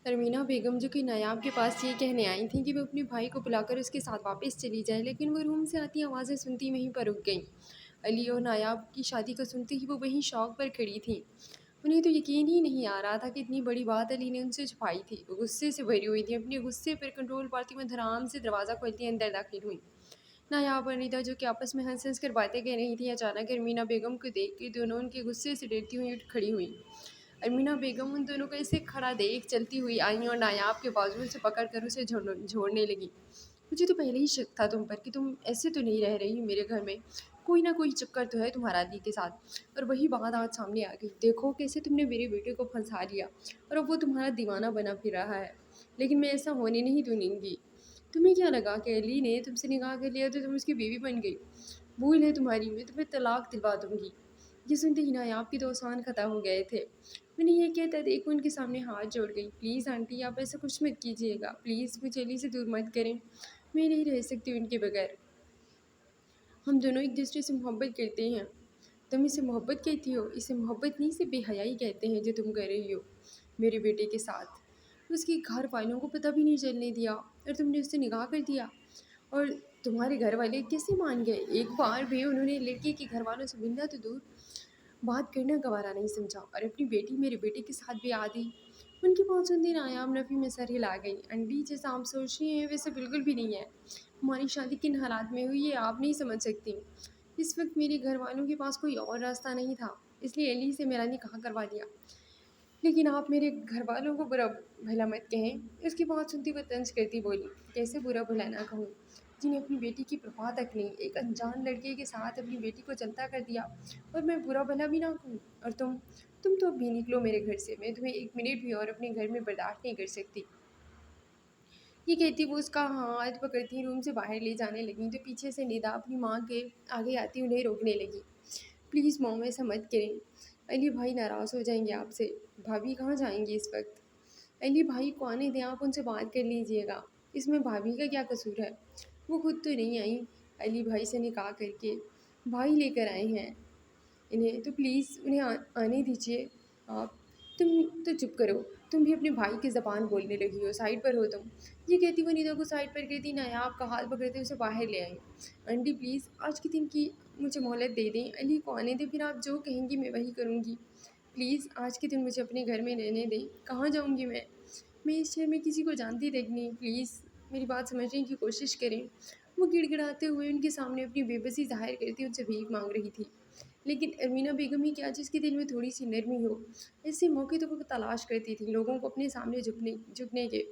ارمینا بیگم جو کہ نایاب کے پاس یہ کہنے آئی تھیں کہ وہ اپنے بھائی کو بلا کر اس کے ساتھ واپس چلی جائے، لیکن وہ روم سے آتی آوازیں سنتی وہیں پر رک گئیں۔ علی اور نایاب کی شادی کا سنتے ہی وہ وہیں شوق پر کھڑی تھیں۔ انہیں تو یقین ہی نہیں آ رہا تھا کہ اتنی بڑی بات علی نے ان سے چھپائی تھی۔ وہ غصے سے بھری ہوئی تھیں، اپنے غصے پر کنٹرول پاتی وہ دھڑام سے دروازہ کھولتی اندر داخل ہوئیں۔ نایاب اور ندا جو کہ آپس میں ہنس ہنس کر باتیں کر رہی تھیں، اچانک ارمینا بیگم کو دیکھ کے دونوں ان کے غصے سے ڈرتی ہوئی اٹھ کھڑی ہوئیں۔ ارمینا بیگم ان دونوں کو ایسے کھڑا دیکھ چلتی ہوئی آئیں اور نایاب کے بازو سے پکڑ کر اسے جھوڑنے لگی۔ مجھے تو پہلے ہی شک تھا تم پر کہ تم ایسے تو نہیں رہ رہی میرے گھر میں، کوئی نہ کوئی چکر تو ہے تمہارا علی کے ساتھ، اور وہی بات آج سامنے آ گئی۔ دیکھو کیسے تم نے میرے بیٹے کو پھنسا لیا اور اب وہ تمہارا دیوانہ بنا پھر رہا ہے، لیکن میں ایسا ہونے نہیں دوں گی۔ تمہیں کیا لگا کہ علی نے تم سے نکاح کر لیا تو تم اس کی بیوی بن گئی؟ بھول ہے تمہاری، میں تمہیں طلاق دلوا دوں گی۔ یہ سنتے ہی نایاب کے 2 سان خطا ہو گئے تھے۔ میں نے یہ کہتا دیکھ ان کے سامنے ہاتھ جوڑ گئی۔ پلیز آنٹی آپ ایسا کچھ مت کیجیے گا، پلیز مجھے علی سے دور مت کریں، میں نہیں رہ سکتی ان کے بغیر۔ ہم دونوں ایک دوسرے سے محبت کرتے ہیں۔ تم اسے محبت کہتی ہو؟ اسے محبت نہیں، اسے بے حیائی کہتے ہیں جو تم کر رہی ہو میرے بیٹے کے ساتھ۔ اس کے گھر والوں کو پتہ بھی نہیں چلنے دیا اور تم نے اس سے نکاح کر دیا، اور تمہارے گھر والے کیسے مان گئے؟ ایک بار بھی انہوں نے لڑکی کے گھر والوں سے ملنا تو دور بات کرنا گوارا نہیں سمجھا، اور اپنی بیٹی میرے بیٹے کے ساتھ بھی آ دی۔ ان کی بات سنتے نایاب نفی میں سر ہلا گئی۔ آنٹی جیسا آپ سوچ رہی ہیں ویسے بالکل بھی نہیں ہے۔ ہماری شادی کن حالات میں ہوئی ہے آپ نہیں سمجھ سکتی۔ اس وقت میرے گھر والوں کے پاس کوئی اور راستہ نہیں تھا، اس لیے علی سے میرا نکاح کروا دیا۔ لیکن آپ میرے گھر والوں کو برا بھلا مت کہیں۔ اس کی بات سنتی وہ طنز کرتی بولی، کیسے برا بھلا نہ کہوں، جنہیں اپنی بیٹی کی پرواہ تک نہیں، ایک انجان لڑکے کے ساتھ اپنی بیٹی کو چلتا کر دیا، اور میں برا بھلا بھی نہ کہوں؟ اور تم تو اب بھی نکلو میرے گھر سے، میں تمہیں 1 منٹ بھی اور اپنے گھر میں برداشت نہیں کر سکتی۔ یہ کہتی وہ اس کا ہاتھ پکڑتی روم سے باہر لے جانے لگیں تو پیچھے سے ندا اپنی ماں کے آگے آتی انہیں روکنے لگی۔ پلیز موم ایسا مت کریں، علی بھائی ناراض ہو جائیں گے آپ سے۔ بھابھی کہاں جائیں گی اس وقت؟ علی بھائی کو آنے دیں، آپ ان سے بات کر لیجئے گا، اس میں بھابھی کا کیا قصور ہے؟ وہ خود تو نہیں آئیں علی بھائی سے نکاح کر کے، بھائی لے کر آئے ہیں انہیں، تو پلیز انہیں آنے دیجیے آپ۔ تم تو چپ کرو، تم بھی اپنے بھائی کی زبان بولنے لگی ہو، سائڈ پر ہو تم۔ یہ کہتی وہ ندا کو سائڈ پر کرتی نایاب کا ہاتھ پکڑتے اسے باہر لے آئیں۔ آنٹی پلیز آج کے دن کی مجھے مہلت دے دیں، علی کو آنے دیں، پھر آپ جو کہیں گی میں وہی کروں گی۔ پلیز آج کے دن مجھے اپنے گھر میں رہنے دیں، کہاں جاؤں گی میں اس شہر میں کسی کو جانتی تک نہیں، پلیز میری بات سمجھنے کی کوشش کریں۔ وہ گڑ گڑاتے ہوئے ان کے سامنے اپنی بے بسی ظاہر کرتی ان سے بھیک مانگ رہی تھی، لیکن ارمینا بیگم ہی کیا جس کے دل میں تھوڑی سی نرمی ہو، ایسے موقع تو وہ تلاش کرتی تھی لوگوں کو اپنے سامنے جھکنے کے۔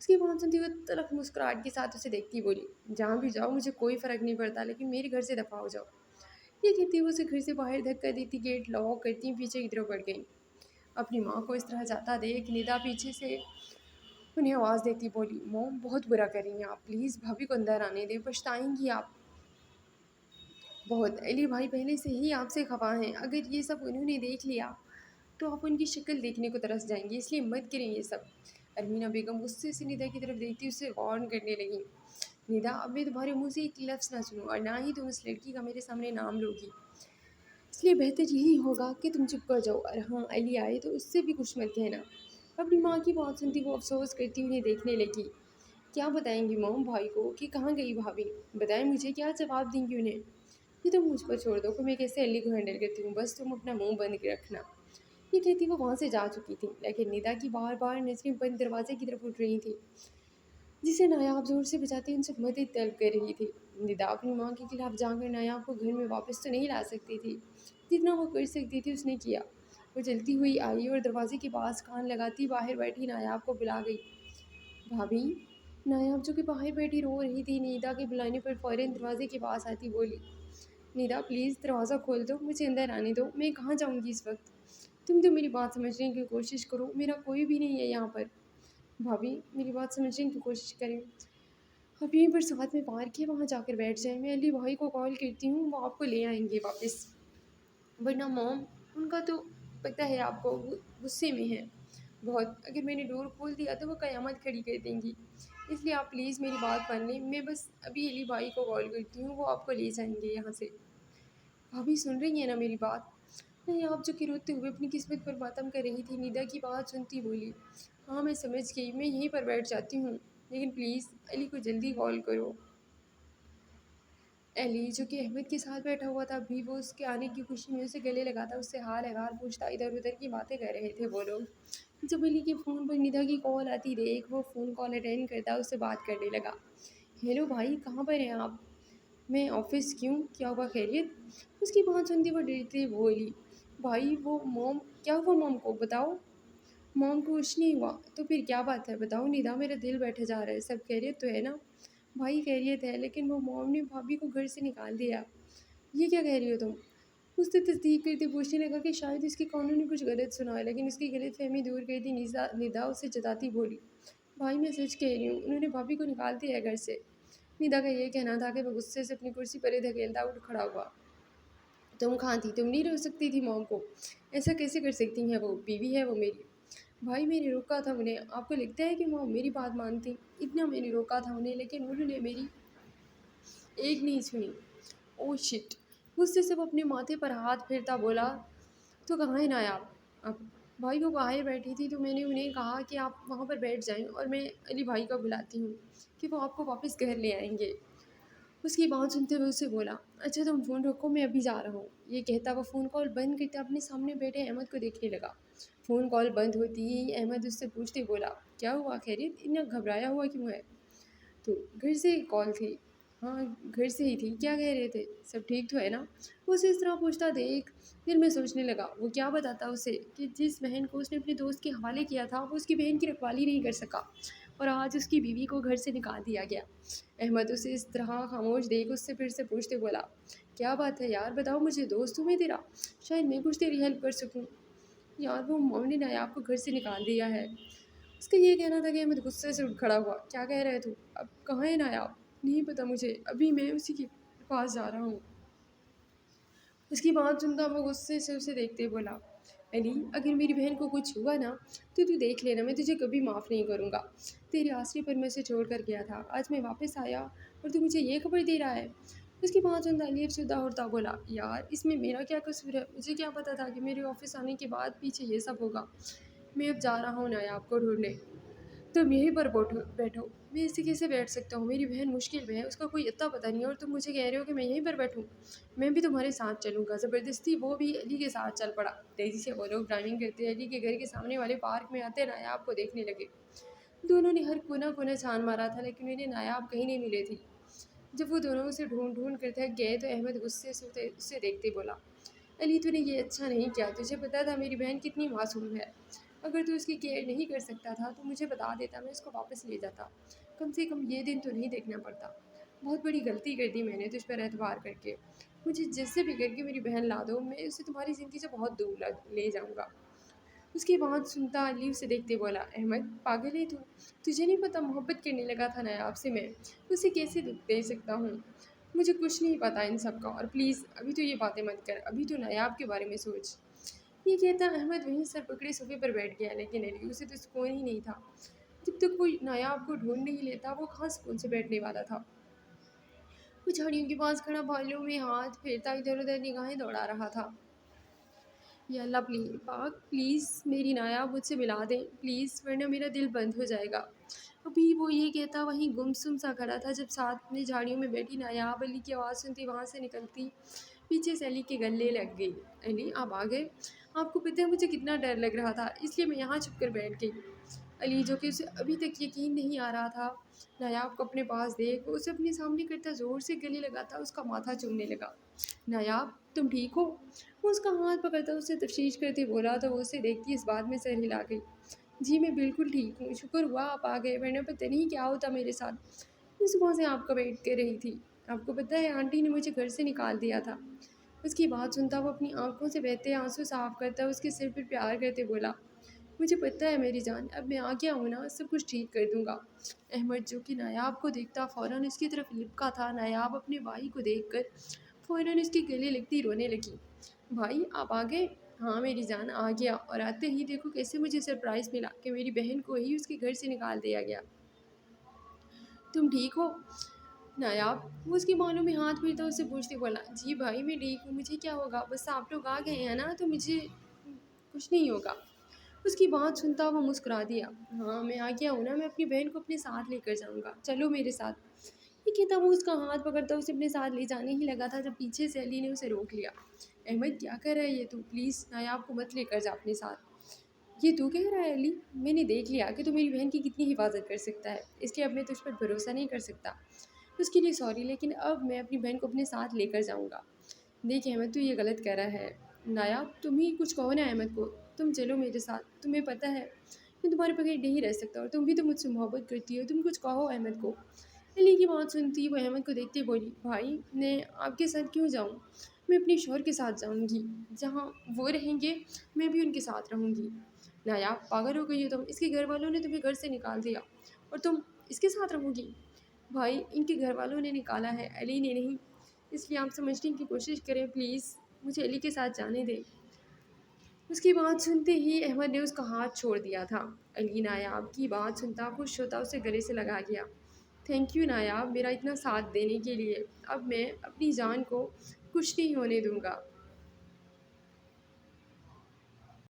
اس کی بات سنتی ہوئے تلخ مسکراہٹ کے ساتھ اسے دیکھتی بولی، جہاں بھی جاؤ مجھے کوئی فرق نہیں پڑتا، لیکن میرے گھر سے دفع ہو جاؤ۔ یہ کہتی وہ اسے گھر سے باہر دھکا دیتی گیٹ لاک کرتی پیچھے کی طرف بڑھ گئی۔ اپنی ماں کو اس طرح جاتا دیکھ ندا پیچھے سے انہیں آواز دیتی بولی، موم بہت برا کر رہی ہیں آپ، پلیز بھابھی کو اندر آنے دیں، پچھتائیں گی آپ بہت۔ علی بھائی پہلے سے ہی آپ سے خفا ہیں، اگر یہ سب انہوں نے دیکھ لیا تو آپ ان کی شکل دیکھنے کو ترس جائیں گی، اس لیے مت کریں یہ سب۔ ارمینا بیگم غصے سے ندا کی طرف دیکھتی اسے غور کرنے لگی۔ ندا اب میں تمہارے منہ سے ایک لفظ نہ سنوں اور نہ ہی تم اس لڑکی کا میرے سامنے نام لوگی، اس لیے بہتر یہی ہوگا کہ تم چپ کر جاؤ، اور ہاں علی آئے تو اس سے بھی کچھ مت کہنا۔ اپنی ماں کی بات سنتی وہ افسوس کرتی انہیں دیکھنے لگی۔ کیا بتائیں گی موم بھائی کو کہ کہاں گئی بھابھی؟ بتائیں مجھے، کیا جواب دیں گی انہیں؟ یہ تم مجھ پر چھوڑ دو کہ میں کیسے علی کو ہینڈل کرتی ہوں، بس تم اپنا منہ بند رکھنا۔ یہ کہتی وہ وہاں سے جا چکی تھی، لیکن ندا کی بار بار نظریں بند دروازے کی طرف اٹھ رہی تھیں جسے نایاب زور سے بجاتی ان سے مدد طلب کر رہی تھی۔ ندا اپنی ماں کے خلاف جا کر نایاب کو گھر میں واپس تو نہیں لا سکتی تھی، جتنا وہ کر سکتی تھی اس نے کیا۔ وہ چلتی ہوئی آئی اور دروازے کے پاس کان لگاتی باہر بیٹھی نایاب کو بلا گئی۔ بھابھی؟ نایاب جو کہ باہر بیٹھی رو رہی تھی ندا کے بلانے پر فوراً دروازے کے پاس آتی بولی، ندا پلیز دروازہ کھول دو، مجھے اندر آنے دو، میں کہاں جاؤں گی اس وقت؟ تم تو میری بات سمجھنے کی کوشش کرو، میرا کوئی بھی نہیں ہے یہاں پر۔ بھابھی میری بات سمجھنے کی کوشش کریں، آپ یہیں پر ساتھ میں پارک ہے وہاں جا کر بیٹھ جائیں، میں علی بھائی کو کال کرتی ہوں، وہ آپ کو لے آئیں گے واپس۔ ورنہ موم ان کا تو پتہ ہے آپ کو، غصے میں ہے بہت، اگر میں نے ڈور کھول دیا تو وہ قیامت کھڑی کر دیں گی، اس لیے آپ پلیز میری بات مان لیں، میں بس ابھی علی بھائی کو کال کرتی ہوں، وہ آپ کو لے جائیں گے یہاں سے۔ بھابھی سن رہی ہیں نا میری بات؟ نہیں آپ جو کہ روتے ہوئے اپنی قسمت پر ماتم کر رہی تھی، ندا کی بات سنتی بولی، ہاں میں سمجھ گئی، میں یہیں پر بیٹھ جاتی ہوں، لیکن پلیز علی کو جلدی کال کرو۔ علی جو کہ احمد کے ساتھ بیٹھا ہوا تھا، ابھی وہ اس کے آنے کی خوشی میں اسے گلے لگاتا، اس سے حال احوال پوچھتا، ادھر ادھر کی باتیں کر رہے تھے وہ لوگ۔ جب علی کے فون پر ندا کی کال آتی دیکھ وہ فون کال اٹینڈ کرتا، اس سے بات کرنے لگا۔ ہیلو بھائی، کہاں پر ہیں آپ؟ میں آفس، کیوں کیا ہوا خیریت؟ اس کی بات سنتی وہ ڈرتی بولی، بھائی وہ موم کیا ہوا، موم کو بتاؤ۔ موم کو کچھ نہیں ہوا تو پھر کیا بات ہے بتاؤ ندا، میرا دل بیٹھا جا رہا ہے، سب خیریت تو ہے نا؟ بھائی خیریت ہے، لیکن وہ موم نے بھابھی کو گھر سے نکال دیا۔ یہ کیا کہہ رہی ہو تم؟ اس نے تصدیق کرتے پوچھنے لگا کہ شاید اس کی کانوں نے کچھ غلط سنا ہے، لیکن اس کی غلط فہمی دور کرتی ندا اسے جتاتی بولی، بھائی میں سچ کہہ رہی ہوں، انہوں نے بھابھی کو نکال دیا ہے گھر سے۔ ندا کا یہ کہنا تھا کہ وہ غصے سے اپنی کرسی پر دھکیلتا اٹھ کھڑا ہوا۔ تم کہاں تھی؟ تم نہیں روک سکتی تھی موم کو؟ ایسا کیسے کر سکتی ہیں، وہ بیوی ہے وہ میری۔ بھائی میں نے روکا تھا انہیں، آپ کو لگتا ہے کہ موم میری بات مانتی؟ اتنا میں نے روکا تھا انہیں، لیکن انہوں نے میری ایک نہیں سنی۔ او شٹ! غصے سے وہ اپنے ماتھے پر ہاتھ پھیرتا بولا، تو کہاں ہے نایاب؟ اب بھائی وہ باہر بیٹھی تھی تو میں نے انہیں کہا کہ آپ وہاں پر بیٹھ جائیں، اور میں علی بھائی کو بلاتی ہوں کہ وہ آپ کو واپس گھر لے آئیں گے۔ اس کی بات سنتے ہوئے اسے بولا، اچھا تم فون رکھو، میں ابھی جا رہا ہوں۔ یہ کہتا وہ فون کال بند کرتا اپنے سامنے بیٹھے احمد کو دیکھنے لگا۔ فون کال بند ہوتی ہی احمد اس سے پوچھتے بولا، کیا ہوا خیریت، اتنا گھبرایا ہوا کیوں ہے؟ تو گھر سے کال تھی۔ ہاں گھر سے ہی تھی، کیا کہہ رہے تھے، سب ٹھیک تو ہے نا؟ وہ اسے اس طرح پوچھتا دیکھ دل میں سوچنے لگا وہ کیا بتاتا اسے کہ جس بہن کو اس نے اپنے دوست کے حوالے کیا تھا وہ اس کی بہن کی رکھوالی نہیں کر سکا، اور آج اس کی بیوی کو گھر سے نکال دیا گیا۔ احمد اسے اس طرح خاموش دیکھ اس سے پھر سے پوچھتے بولا، کیا بات ہے یار، بتاؤ مجھے، دوست ہوں میں تیرا، شاید میں کچھ تیری ہیلپ کر سکوں۔ یار وہ موم نے نایاب کو گھر سے نکال دیا ہے۔ اس کا یہ کہنا تھا کہ احمد غصے سے اٹھ کھڑا ہوا، کیا کہہ رہے تو، اب کہاں ہے نایاب؟ نہیں پتہ مجھے، ابھی میں اسی کے پاس جا رہا ہوں۔ اس کی بات سنتا وہ غصے سے اسے دیکھتے بولا، علی اگر میری بہن کو کچھ ہوا نا تو دیکھ لینا، میں تجھے کبھی معاف نہیں کروں گا۔ تیرے آسرے پر میں اسے چھوڑ کر گیا تھا، آج میں واپس آیا اور تو مجھے یہ خبر دے رہا ہے۔ اس کی بات سنتا علی افسردہ ہوتا بولا، یار اس میں میرا کیا قصور ہے، مجھے کیا پتا تھا کہ میرے آفس آنے کے بعد پیچھے یہ سب ہوگا۔ میں اب جا رہا ہوں نایاب کو ڈھونڈنے، تم یہیں پر بیٹھو۔ میں ایسے کیسے بیٹھ سکتا ہوں، میری بہن مشکل میں ہے، اس کا کوئی اتا پتہ نہیں، اور تم مجھے کہہ رہے ہو کہ میں یہیں پر بیٹھوں؟ میں بھی تمہارے ساتھ چلوں گا۔ زبردستی وہ بھی علی کے ساتھ چل پڑا۔ تیزی سے وہ لوگ ڈرائیونگ کرتے علی کے گھر کے سامنے والے پارک میں آتے نایاب کو دیکھنے لگے۔ دونوں نے ہر کونا کونا چھان مارا تھا لیکن انہیں نایاب کہیں نہیں ملے تھی۔ جب وہ دونوں اسے ڈھونڈ ڈھونڈ کر تھک گئے تو احمد غصے سے اسے دیکھتے بولا، علی تو نے یہ اچھا نہیں کیا، تجھے پتا تھا میری بہن کتنی معصوم ہے، اگر تو اس کی کیئر نہیں کر سکتا تھا تو مجھے بتا دیتا، میں اس کو واپس لے جاتا، کم سے کم یہ دن تو نہیں دیکھنا پڑتا۔ بہت بڑی غلطی کر دی میں نے تجھ پر اعتبار کر کے، مجھے جیسے بھی کر کے میری بہن لا دو، میں اسے تمہاری زندگی سے بہت دور لے جاؤں گا۔ اس کی بات سنتا علی اسے دیکھتے بولا، احمد پاگل ہے تو، تجھے نہیں پتا محبت کرنے لگا تھا نایاب سے میں، اسے کیسے دکھ دے سکتا ہوں؟ مجھے کچھ نہیں پتا ان سب کا، اور پلیز ابھی تو یہ باتیں مت کر، ابھی تو نایاب کے بارے میں سوچ۔ یہ کہتا احمد وہیں سر پکڑے صوفے پر بیٹھ گیا، لیکن علی اسے تو سکون ہی نہیں تھا۔ جب تک کوئی نایاب کو ڈھونڈ نہیں لیتا وہ کہاں سکون سے بیٹھنے والا تھا۔ وہ جھاڑیوں کے پاس کھڑا بالوں میں ہاتھ پھیرتا ادھر ادھر نگاہیں دوڑا رہا تھا۔ یا اللہ پلیز میری نایاب مجھ سے ملا دیں پلیز، ورنہ میرا دل بند ہو جائے گا۔ ابھی وہ یہ کہتا وہیں گمسم سا کھڑا تھا جب ساتھ میں جھاڑیوں میں بیٹھی نایاب علی کی آواز سنتی وہاں سے نکلتی پیچھے سے علی کے گلے لگ گئی، علی آپ آ گئے؟ آپ کو پتہ ہے مجھے کتنا ڈر لگ رہا تھا، اس لیے میں یہاں چھپ کر بیٹھ گئی۔ علی جو کہ اسے ابھی تک یقین نہیں آ رہا تھا نایاب کو اپنے پاس دیکھ اسے اپنے سامنے کرتا زور سے گلے لگاتا اس کا ماتھا چومنے لگا۔ نایاب تم ٹھیک ہو؟ وہ اس کا ہاتھ پکڑتا اسے تفتیش کرتے بولا تو وہ اسے دیکھتی اس بات میں سر ہلا گئی، جی میں بالکل ٹھیک ہوں، شکر ہوا آپ آ گئے، ورنہ پتہ نہیں کیا ہوتا میرے ساتھ، میں صبح سے آپ کا ویٹ کر رہی تھی، آپ کو پتہ ہے آنٹی نے مجھے گھر سے نکال دیا تھا۔ اس کی بات سنتا وہ اپنی آنکھوں سے بہتے آنسو صاف کرتا اس کے سر پر پیار کرتے بولا، مجھے پتہ ہے میری جان، اب میں آ گیا ہوں نا، سب کچھ ٹھیک کر دوں گا۔ احمد جو کہ نایاب کو دیکھتا فوراً اس کی طرف لپکا تھا، نایاب اپنے بھائی کو دیکھ کر فوراً اس کے گلے لگتی رونے لگی، بھائی آپ آ گئے؟ ہاں میری جان آ گیا، اور آتے ہی دیکھو کیسے مجھے سرپرائز ملا کہ میری بہن کو ہی اس کے گھر سے نکال دیا گیا۔ تم ٹھیک ہو نایاب؟ وہ اس کی بالوں میں ہاتھ پھیرتا اسے پوچھتے بولا، جی بھائی میں ٹھیک ہوں، مجھے کیا ہوگا، بس آپ لوگ آ گئے ہیں نا تو مجھے کچھ نہیں ہوگا۔ اس کی بات سنتا وہ مسکرا دیا۔ ہاں میں آ گیا ہوں نا، میں اپنی بہن کو اپنے ساتھ لے کر جاؤں گا، چلو میرے ساتھ۔ یہ کہتا وہ اس کا ہاتھ پکڑتا اسے اپنے ساتھ لے جانے ہی لگا تھا جب پیچھے سے علی نے اسے روک لیا۔ احمد کیا کر رہا ہے یہ تو، پلیز نایاب کو مت لے کر جا اپنے ساتھ۔ یہ تو کہہ رہا ہے علی، میں نے دیکھ لیا کہ تو میری بہن کی کتنی حفاظت کر سکتا ہے، اس لیے اب میں تجھ پر بھروسہ نہیں کر سکتا۔ اس کے لیے سوری، لیکن اب میں اپنی بہن کو اپنے ساتھ لے کر جاؤں گا۔ دیکھ احمد تو یہ غلط کر رہا ہے۔ نایاب تم ہی کچھ کہو نا احمد کو، تم چلو میرے ساتھ، تمہیں پتہ ہے میں تمہارے بغیر نہیں رہ سکتا اور تم بھی تو مجھ سے محبت کرتی ہو، تم کچھ کہو احمد کو۔ علی کی بات سنتی وہ احمد کو دیکھتے بولی، بھائی میں آپ کے ساتھ کیوں جاؤں؟ میں اپنے شوہر کے ساتھ جاؤں گی، جہاں وہ رہیں گے میں بھی ان کے ساتھ رہوں گی۔ نایاب پاگل ہو گئی ہو تم، اس کے گھر والوں نے تمہیں گھر سے نکال دیا اور تم اس کے ساتھ رہو گی؟ بھائی ان کے گھر والوں نے نکالا ہے، علی نے نہیں، اس لیے آپ سمجھنے کی کوشش کریں پلیز، مجھے علی کے ساتھ جانے دیں۔ اس کی بات سنتے ہی احمد نے اس کا ہاتھ چھوڑ دیا تھا۔ علی نایاب کی بات سنتا خوش ہوتا اسے گلے سے لگا گیا۔ تھینک یو نایاب، میرا اتنا ساتھ دینے کے لیے، اب میں اپنی جان کو کچھ نہیں ہونے دوں گا۔